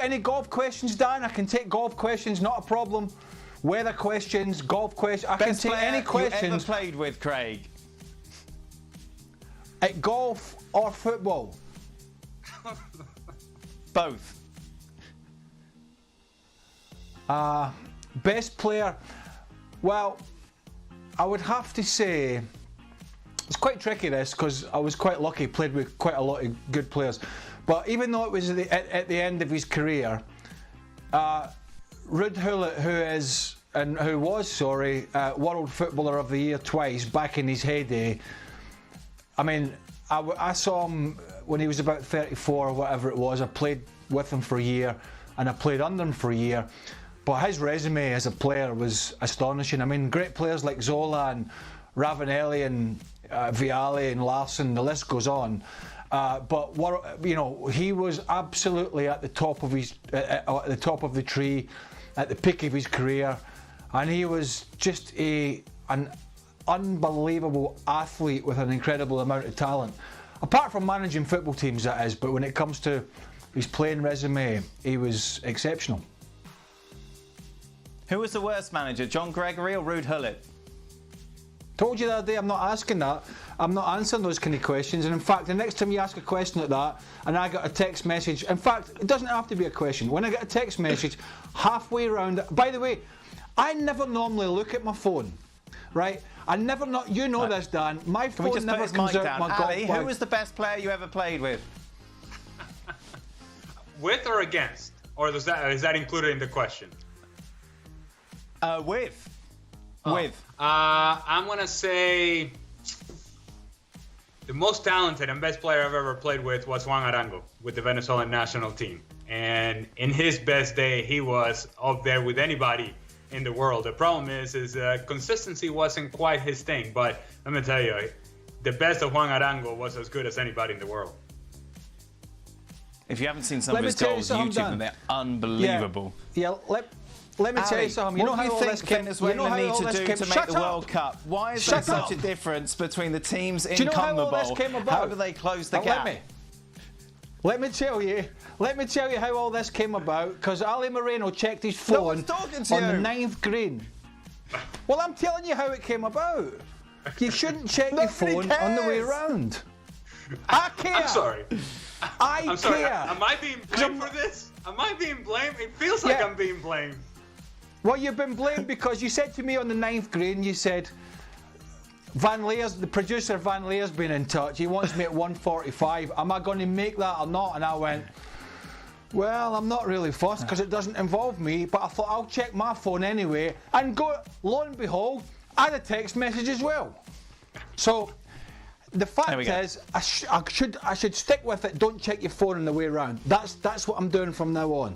any golf questions, Dan? I can take golf questions, not a problem. Weather questions, golf questions. I can take any questions. You ever played with, Craig? At golf or football? Both. Best player? Well, I would have to say it's quite tricky this because I was quite lucky, played with quite a lot of good players. But even though it was at the end of his career, Ruud Gullit, who was World Footballer of the Year twice back in his heyday. I mean, I saw him when he was about 34 or whatever it was. I played with him for a year and I played under him for a year. But his resume as a player was astonishing. I mean, great players like Zola and Ravanelli and Vialli and Larsson, the list goes on. But he was absolutely at the top of the tree, at the peak of his career, and he was just an unbelievable athlete with an incredible amount of talent. Apart from managing football teams, that is. But when it comes to his playing resume, he was exceptional. Who was the worst manager, John Gregory or Ruud Gullit? Told you the other day, I'm not asking that. I'm not answering those kind of questions. And in fact, the next time you ask a question like that, and I got a text message, in fact, it doesn't have to be a question. When I get a text message halfway around, by the way, I never normally look at my phone, right? I never, you know this, Dan. My phone never comes out my Ali, who was the best player you ever played with? With or against? Or is that included in the question? With. Oh. With. I'm going to say the most talented and best player I've ever played with was Juan Arango with the Venezuelan national team. And in his best day, he was up there with anybody in the world. The problem is consistency wasn't quite his thing. But let me tell you, the best of Juan Arango was as good as anybody in the world. If you haven't seen some of his goals, YouTube them, they're unbelievable. Yeah, let me tell you something. You know how all this came to make the World Cup? Why is there such a difference between the teams in CONMEBOL? How do they close the gap? Let me tell you how all this came about, because Ali Moreno checked his phone on the 9th green. Well, I'm telling you how it came about. You shouldn't check your phone on the way around. I care. I'm sorry. I'm sorry. care. Am I being blamed for this? Am I being blamed? It feels like I'm being blamed. Well, you've been blamed because you said to me on the 9th green, you said, the producer Van Leer's been in touch. He wants me at 1:45. Am I going to make that or not? And I went, well, I'm not really fussed because it doesn't involve me, but I thought I'll check my phone anyway. And lo and behold, I had a text message as well. So the fact is, I should stick with it. Don't check your phone on the way around. That's what I'm doing from now on.